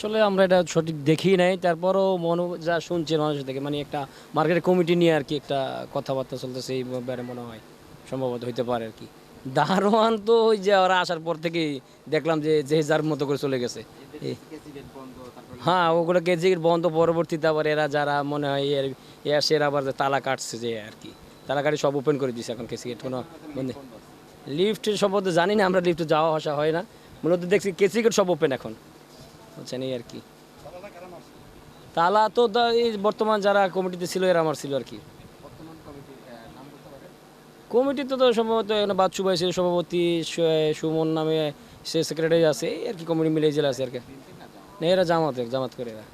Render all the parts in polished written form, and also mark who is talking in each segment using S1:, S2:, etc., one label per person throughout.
S1: আসলে আমরা এটা সঠিক দেখি নাই, তারপরও যা শুনছি মানুষের থেকে মানে একটা মার্কেটের কমিটি নিয়ে আর কি একটা কথাবার্তা চলতেছে এই ব্যাপারে মনে হয় সম্ভবত হইতে পারে আর কি। দারোয়ান তো ওই যে ওরা আসার পর থেকেই দেখলাম যে যে যার মতো করে চলে গেছে। হ্যাঁ, ওগুলো কেজির বন্ধ, পরবর্তীতে আবার এরা যারা মনে হয় সেরা আবার যে তালা কাটছে যে আর কি, তালা কাটি সব ওপেন করে দিচ্ছে এখন কেসি গেট কোনো বন্ধ। লিফট সম্বন্ধে জানি না, আমরা লিফটে যাওয়া আসা হয় না, মূলত দেখছি কেসি গেট সব ওপেন এখন, বুঝছেন এই আর কি। তালা তো এই বর্তমান যারা কমিটিতে ছিল এরা আমার ছিল আর কি। কমিটিতে তো সম্ভবত এখানে বাচ্চু ভাই ছিল সভাপতি, সুমন নামে সে সেক্রেটারি আছে, এই আর কি কমিটি মিলে জেলা আছে আর কি। না, এরা জামাত করে এরা।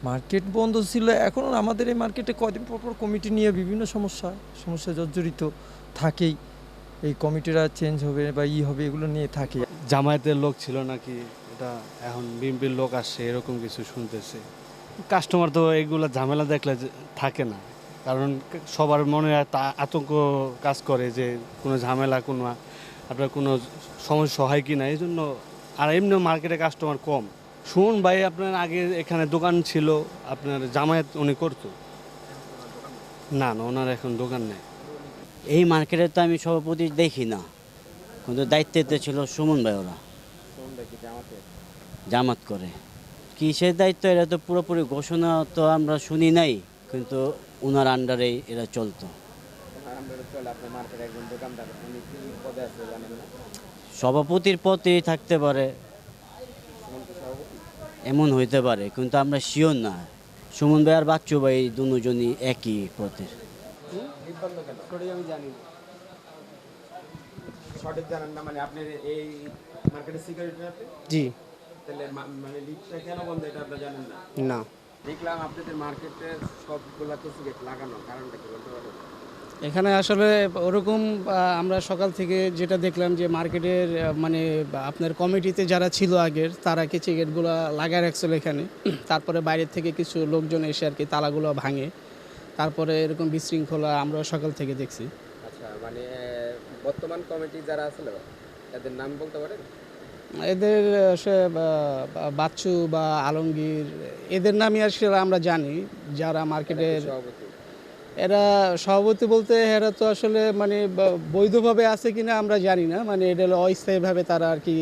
S2: মার্কেট বন্ধ ছিল, এখন আমাদের এই মার্কেটে কদিন পর পর কমিটি নিয়ে বিভিন্ন সমস্যা জর্জরিত থাকেই। এই কমিটিরা চেঞ্জ হবে বা হবে এগুলো নিয়ে থাকে।
S3: জামায়াতের লোক ছিল নাকি, এটা এখন বিএনপির লোক আসছে এরকম কিছু শুনতেছে। কাস্টমার তো এগুলো ঝামেলা দেখলে থাকে না, কারণ সবার মনে আতঙ্ক কাজ করে যে কোনো ঝামেলা, কোনো আপনার কোনো সমস্যা হয় কি না, এই জন্য। আর এমনি মার্কেটে কাস্টমার কম। শুনুন ভাই, আপনার আগে এখানে দোকান ছিল, আপনার জামায়াত উনি করতো না, ওনার এখন দোকান নেই।
S4: এই মার্কেটে তো আমি সভাপতি দেখি না, কিন্তু দায়িত্বে ছিল সুমন ভাই। ওরা জামাত করে কিসের দায়িত্ব, এটা তো পুরোপুরি ঘোষণা তো আমরা শুনি নাই, কিন্তু ওনার আন্ডারেই এরা চলতো। সভাপতির পদেই থাকতে পারে, এমন হইতে পারে, কিন্তু আমরা শিওর না। সুমন ভাই আর বাচ্চু ভাই দুজনই একই পথের।
S5: আমি জানি সঠিক জানেন না, মানে আপনি এই মার্কেটের সিকিউরিটি আপনি? জি। তাহলে মানে লিফটটা কেন বন্ধ এটা আপনি জানেন না? না। দেখলাম আপনাদের মার্কেটে সবগুলাতে সিগারেট লাগানো, কারণটা কি বলতে পারবেন?
S6: এখানে আসলে ওরকম আমরা সকাল থেকে যেটা দেখলাম যে মার্কেটের মানে আপনার কমিটিতে যারা ছিল আগের, তারা কি সিগারেটগুলো লাগায় রাখছিল এখানে। তারপরে বাইরের থেকে কিছু লোকজন এসে আর কি তালাগুলো ভাঙে, তারপরে এরকম বিশৃঙ্খলা আমরা সকাল থেকে দেখছি।
S5: আচ্ছা, মানে বর্তমান কমিটি যারা আছিল এদের নাম বলতে পারেন?
S6: এদের সে বাচ্চু বা আলমগীর, এদের নামই আসলে আমরা জানি যারা মার্কেটের
S5: সভাপতি।
S6: এরা সভাপতি বলতে এরা তো আসলে মানে বৈধভাবে আছে কিনা আমরা জানি না, মানে এটা হলো অস্থায়ীভাবে তারা আর কি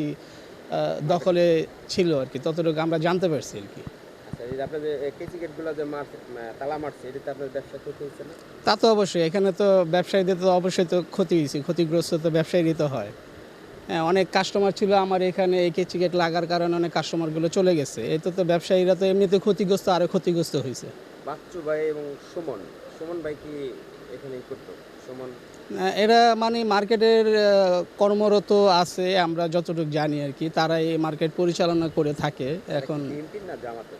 S6: দখলে ছিল আর কি, ততটুকু আমরা জানতে পারছি আর কি।
S5: আচ্ছা, এই যে আপনাদের কেসি গেটগুলো যে তালা মারছে, এটাতে আপনার ব্যবসা ক্ষতি হচ্ছে না?
S6: তা তো অবশ্যই, এখানে তো ব্যবসায়ীদের তো অবশ্যই তো ক্ষতি হয়েছে, ক্ষতিগ্রস্ত তো ব্যবসায়ীরই তো হয়। হ্যাঁ, অনেক কাস্টমার ছিল আমার এখানে, এই কেসি গেট লাগার কারণে অনেক কাস্টমারগুলো চলে গেছে, এতে তো ব্যবসায়ীরা তো এমনিতে ক্ষতিগ্রস্ত, আরও ক্ষতিগ্রস্ত হয়েছে।
S5: বাচ্চু ভাই এবং সুমন ভাই কি এখানেই করতো? সুমন
S6: এরা মানে মার্কেটের কর্মরত আছে, আমরা যতটুকু জানি আর কি, তারা এই মার্কেট পরিচালনা করে থাকে। এখন
S5: বিএনপির না জামাতের?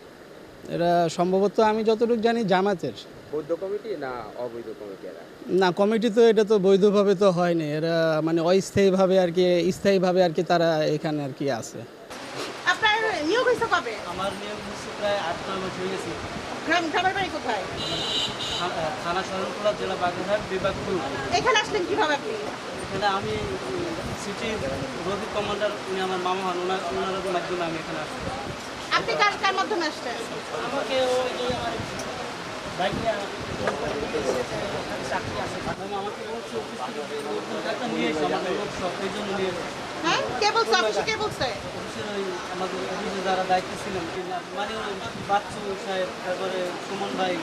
S6: এরা সম্ভবত আমি যতটুকু জানি জামাতের।
S5: বৈধ কমিটি না অবৈধ কমিটি এরা?
S6: না, কমিটি তো এটা তো বৈধভাবে তো হয়নি, এরা মানে অস্থায়ীভাবে আর কি, স্থায়ীভাবে আর কি তারা এখানে আর কি আছে।
S7: আপনার নিয়োগ হয়েছে কবে?
S4: আমার নিয়োগ হচ্ছে প্রায় 8-9 বছর হয়ে গেছে।
S7: গ্রামের বাড়ি কোথায়?
S4: থানা শরণখোলা, জেলা বাগেরহাট, বিভাগ খুলনা।
S7: এখানে আসলেন কিভাবে আপনি?
S4: এখানে আমি সিটি রবি কমান্ডার, উনি আমার মামা হন, ওনার মাধ্যমে আমি এখানে আসছি।
S7: আপনি কার মাধ্যমে আসছেন?
S4: আমাকে ওই যে আমার বাইক নিয়ে চাকরি আছে, আমাকে বলছে অফিস থেকে নিয়ে এসে আমাদের লোকসব, এই জন্য নিয়ে
S7: হ্যাঁ, কে বলছে? অফিসে কে বলছে?
S4: অফিসের ওই আমাদের অফিসে যারা দায়িত্ব ছিলেন, মানে বাচ্চু সাহেব, তারপরে সুমন ভাই।